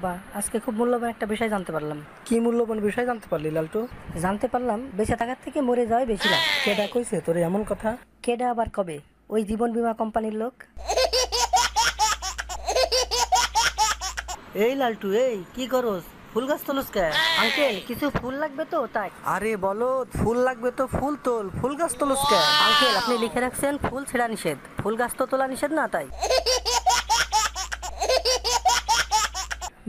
আব্বা, আজকে খুব মূল্যবান একটা বিষয় জানতে পারলাম। কি মূল্যবান বিষয় জানতে পারলি লালটু? জানতে পারলাম বেঁচে থাকার থেকে মরে যাওয়াই বেশি লাভ। কেডা কইছে তোর এমন কথা? কেডা আবার কবে? ওই জীবন বীমা কোম্পানির লোক। এই লালটু, এই কি করস? ফুল গাছ তোলস কে? আঙ্কেল, কিছু ফুল লাগবে তো তাই। আরে বলো, ফুল লাগবে তো ফুল তোল, ফুল গাছ তোলস কে? আঙ্কেল, আপনি লিখে রাখছেন ফুল ছেঁড়া নিষেধ, ফুল গাছ তো তোলা নিষেধ না তাই।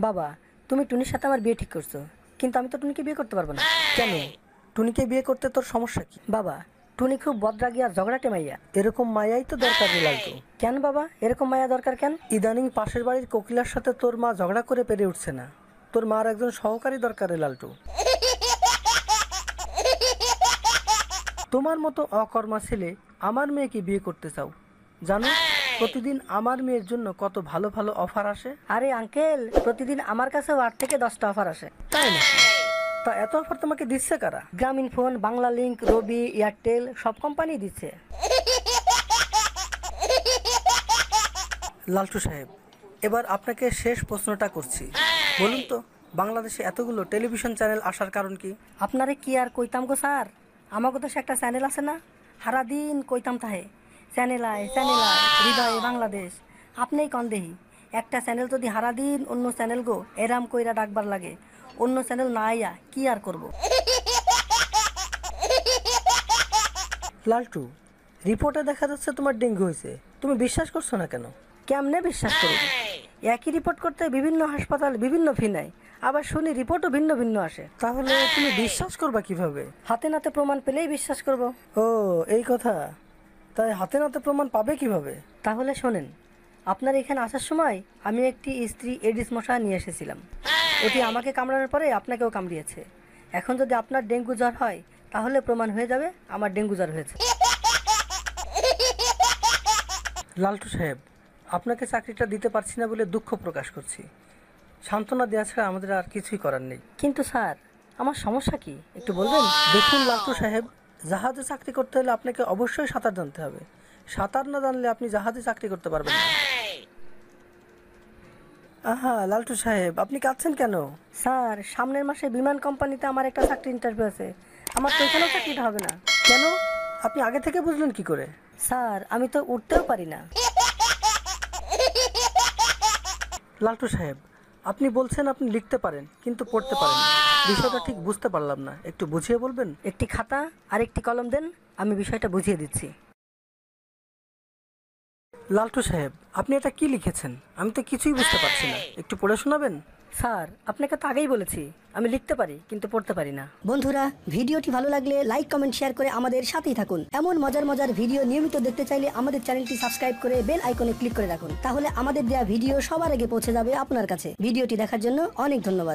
বাবা, তুমি টুনির সাথে আমার বিয়ে ঠিক করছো, কিন্তু আমি তো টুনিকে বিয়ে করতে পারবো না। কেন? টুনিকে বিয়ে করতে তোর সমস্যা কি? বাবা, টুনি খুব বদরাগী আর ঝগড়াটে মাইয়া। এরকম মায়াই তো দরকার রে লালটু। কেন বাবা, এরকম মায়া দরকার কেন? ইদানিং পাশের বাড়ির কোকিলার সাথে তোর মা ঝগড়া করে পেরে উঠছে না, তোর মার একজন সহকারী দরকার রে লালটু। তোমার মতো অকর্মা ছেলে আমার মেয়েকে বিয়ে করতে চাও? জানো প্রতিদিন আমার মেয়ের জন্য কত ভালো ভালো অফার আসে? আরে আঙ্কেল, প্রতিদিন আমার কাছেও 8 থেকে 10টা অফার আসে। তাই না? তা এত অফার তোমাকে দিচ্ছে কারা? গ্রামীণ ফোন, বাংলা লিংক, রবি, এয়ারটেল সব কোম্পানি দিচ্ছে। লালটু সাহেব, এবার আপনাকে শেষ প্রশ্নটা করছি, বলুন তো বাংলাদেশে এতগুলো টেলিভিশন চ্যানেল আসার কারণ কি? আপনারে কি আর কইতাম গো স্যার, আমাকে তো সে একটা চ্যানেল আছে না, সারাদিন কইতাম তাহে চ্যানেল আয় চ্যানেল আয়, হৃদয়ে বাংলাদেশ। আপনিই কন দেহি, একটা চ্যানেল যদি সারাদিন অন্য চ্যানেল গো এরাম কইরা ডাকবার লাগে, অন্য চ্যানেল না আইয়া কি আর করব। লালটু, রিপোর্টে দেখা যাচ্ছে তোমার ডেঙ্গু হয়েছে, তুমি বিশ্বাস করছো না কেন? কেমনে বিশ্বাস করব? একই রিপোর্ট করতে বিভিন্ন হাসপাতাল বিভিন্ন ফি নেয়, আবার শুনি রিপোর্টও ভিন্ন ভিন্ন আসে। তাহলে তুমি বিশ্বাস করবা কিভাবে? হাতে নাতে প্রমাণ পেলেই বিশ্বাস করব। ও এই কথা, তাই হাতে নাতে প্রমাণ পাবে কিভাবে? তাহলে শোনেন, আপনার এখানে আসার সময় আমি একটি স্ত্রী এডিস মশা নিয়ে এসেছিলাম। ওটি আমাকে কামড়ানোর পরে আপনাকেও কামড়িয়েছে। এখন যদি আপনার ডেঙ্গু জ্বর হয়, তাহলে প্রমাণ হয়ে যাবে আমার ডেঙ্গু জ্বর হয়েছে। লালটু সাহেব, আপনাকে চাকরিটা দিতে পারছি না বলে দুঃখ প্রকাশ করছি। সান্ত্বনা দেওয়া ছাড়া আমাদের আর কিছুই করার নেই। কিন্তু স্যার, আমার সমস্যা কি একটু বলবেন? দেখুন লালটু সাহেব, জাহাজে চাকরি করতে হলে আপনাকে অবশ্যই সাঁতার জানতে হবে। সাঁতার না জানলে আপনি জাহাজে চাকরি করতে পারবেন না। আহা লালটু সাহেব, আপনি কাঁদছেন কেন? স্যার, সামনের মাসে বিমান কোম্পানিতে আমার একটা চাকরি ইন্টারভিউ আছে, আমার তো এখানেও চাকরিটা হবে না। কেন? আপনি আগে থেকে বুঝলেন কি করে? স্যার, আমি তো উঠতেও পারি না। লালটু সাহেব, আপনি বলছেন আপনি লিখতে পারেন কিন্তু পড়তে পারেন না, বিষয়টা ঠিক বুঝতে পারলাম না, একটু বুঝিয়ে বলবেন? একটি খাতা আর একটি কলম দেন, আমি বিষয়টা বুঝিয়ে দিচ্ছি। লালটু সাহেব, আপনি এটা কি লিখেছেন? আমি তো কিছুই বুঝতে পারছি না, একটু পড়ে শোনাবেন? স্যার, আপনাকে তো আগেই বলেছি আমি লিখতে পারি কিন্তু পড়তে পারি না। বন্ধুরা, ভিডিওটি ভালো লাগলে লাইক কমেন্ট শেয়ার করে আমাদের সাথেই থাকুন। এমন মজার মজার ভিডিও নিয়মিত দেখতে চাইলে আমাদের চ্যানেলটি সাবস্ক্রাইব করে বেল আইকনে ক্লিক করে রাখুন, তাহলে আমাদের দেওয়া ভিডিও সবার আগে পৌঁছে যাবে আপনার কাছে। ভিডিওটি দেখার জন্য অনেক ধন্যবাদ।